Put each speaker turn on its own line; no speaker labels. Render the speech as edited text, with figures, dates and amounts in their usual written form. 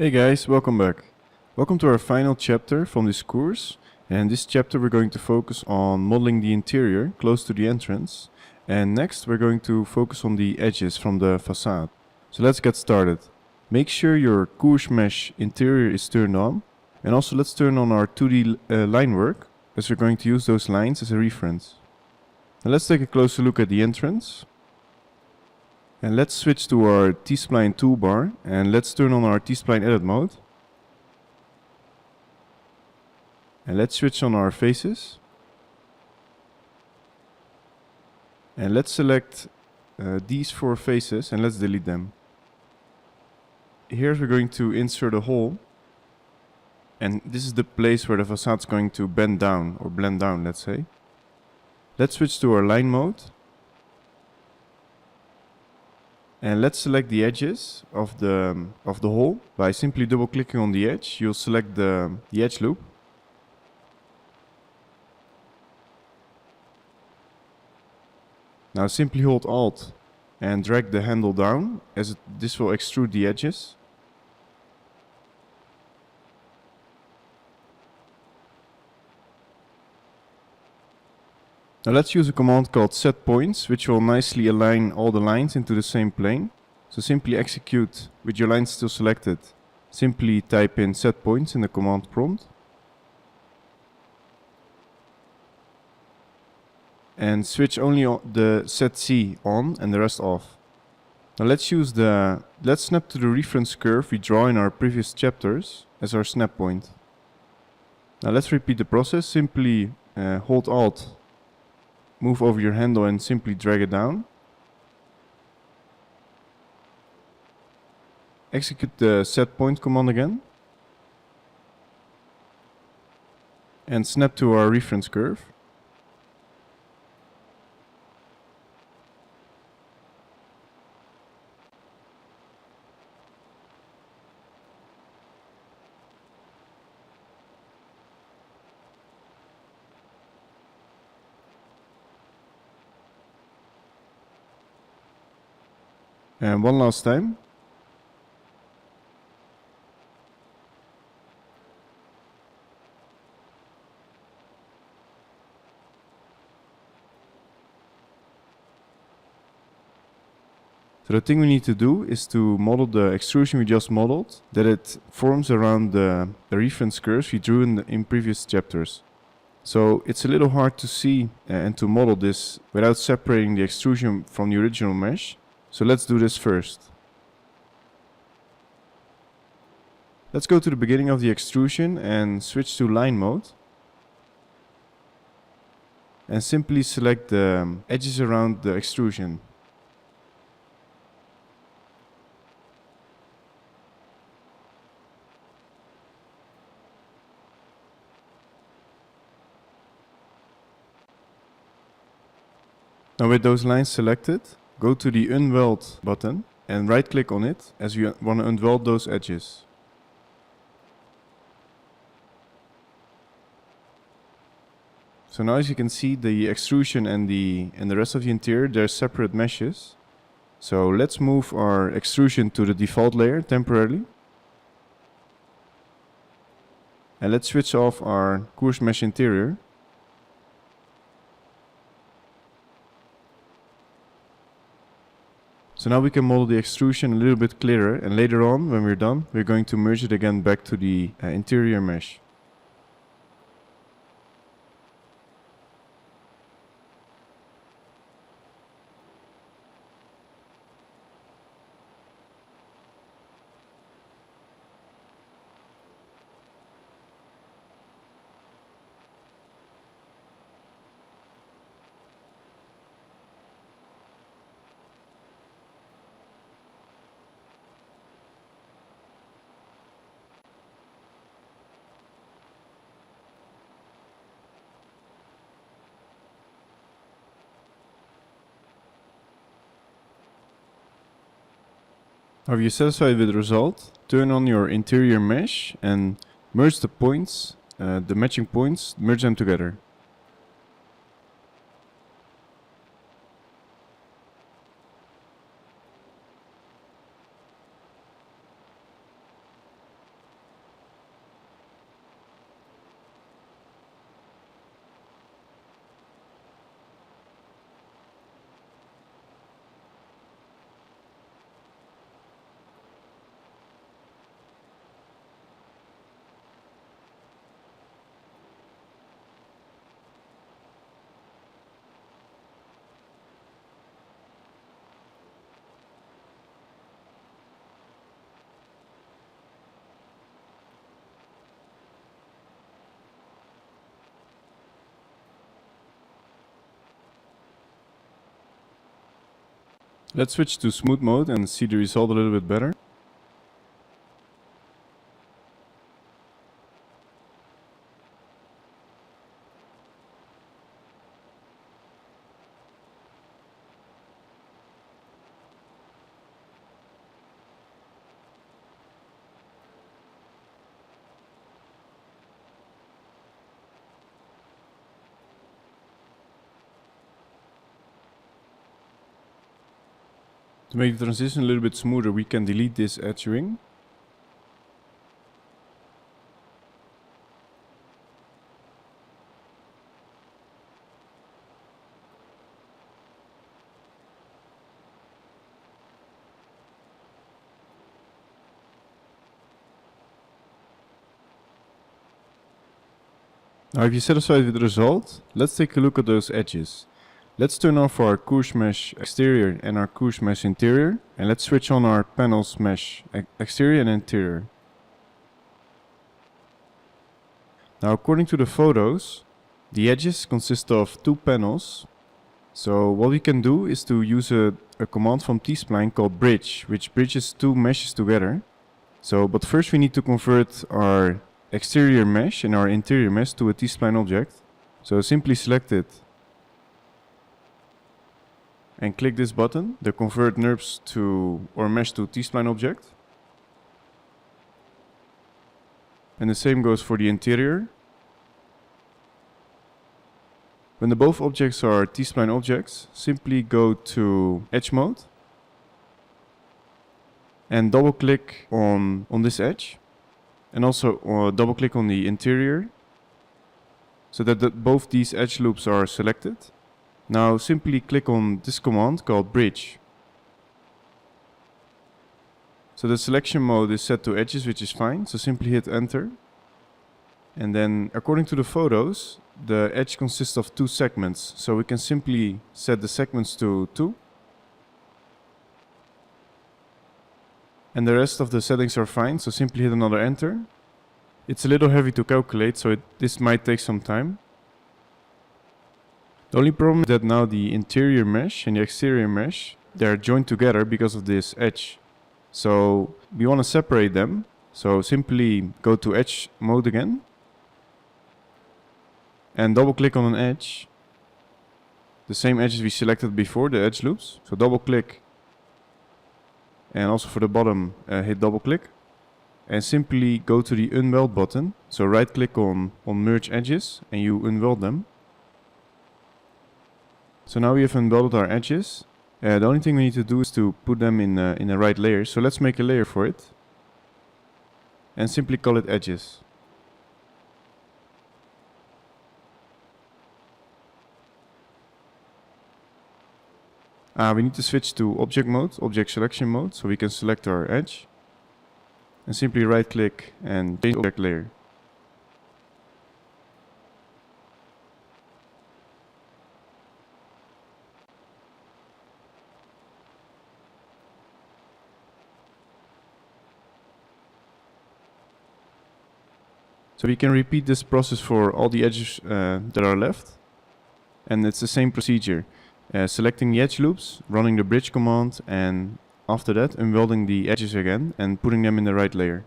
Hey guys, welcome back. Welcome to our final chapter from this course. And in this chapter we're going to focus on modeling the interior close to the entrance. And next we're going to focus on the edges from the facade. So let's get started. Make sure your course mesh interior is turned on. And also let's turn on our 2D line work, as we're going to use those lines as a reference. Now let's take a closer look at the entrance. And let's switch to our T-spline toolbar and let's turn on our T-spline edit mode. And let's switch on our faces. And let's select these 4 faces and let's delete them. Here we're going to insert a hole. And this is the place where the facade is going to bend down or blend down, let's say. Let's switch to our line mode. And let's select the edges of the hole. By simply double clicking on the edge, you'll select the edge loop. Now simply hold Alt and drag the handle down, as this will extrude the edges. Now let's use a command called set points, which will nicely align all the lines into the same plane. So simply execute with your lines still selected. Simply type in set points in the command prompt. And switch only the set C on and the rest off. Now let's snap to the reference curve we draw in our previous chapters as our snap point. Now let's repeat the process. Simply hold Alt, move over your handle and simply drag it down. Execute the set point command again. And snap to our reference curve. And one last time. So the thing we need to do is to model the extrusion we just modeled, that it forms around the reference curves we drew in previous chapters. So it's a little hard to see and to model this without separating the extrusion from the original mesh. So let's do this first. Let's go to the beginning of the extrusion and switch to line mode. And simply select the edges around the extrusion. Now with those lines selected, go to the Unweld button and right click on it as we want to unweld those edges. So now as you can see, the extrusion and the rest of the interior, they're separate meshes. So let's move our extrusion to the default layer temporarily. And let's switch off our coarse mesh interior. So now we can model the extrusion a little bit clearer, and later on, when we're done, we're going to merge it again back to the interior mesh. Are you satisfied with the result? Turn on your interior mesh and merge the points, the matching points, merge them together. Let's switch to smooth mode and see the result a little bit better. To make the transition a little bit smoother, we can delete this edge ring. Now if you're satisfied with the result, let's take a look at those edges. Let's turn off our course mesh exterior and our course mesh interior, and let's switch on our panels mesh exterior and interior. Now according to the photos, the edges consist of two panels. So what we can do is to use a command from T-Spline called bridge, which bridges two meshes together. But first we need to convert our exterior mesh and our interior mesh to a T-Spline object. So simply select it and click this button, the convert NURBS to or mesh to T-Spline object. And the same goes for the interior. When the both objects are T-Spline objects, simply go to edge mode and double click on this edge, and also double click on the interior so that both these edge loops are selected. Now simply click on this command called bridge. So the selection mode is set to edges, which is fine, so simply hit enter. And then according to the photos, the edge consists of two segments, so we can simply set the segments to 2. And the rest of the settings are fine, so simply hit another enter. It's a little heavy to calculate, so this might take some time. The only problem is that now the interior mesh and the exterior mesh, they are joined together because of this edge. So we want to separate them, so simply go to edge mode again and double click on an edge, the same edges we selected before, the edge loops. So double click, and also for the bottom hit double click, and simply go to the unweld button. So right click on merge edges and you unweld them. So now we have unwelded our edges. The only thing we need to do is to put them in the right layer. So let's make a layer for it and simply call it edges. We need to switch to object mode, object selection mode, so we can select our edge and simply right click and change object layer. So we can repeat this process for all the edges that are left, and it's the same procedure. Selecting the edge loops, running the bridge command, and after that unwelding the edges again and putting them in the right layer.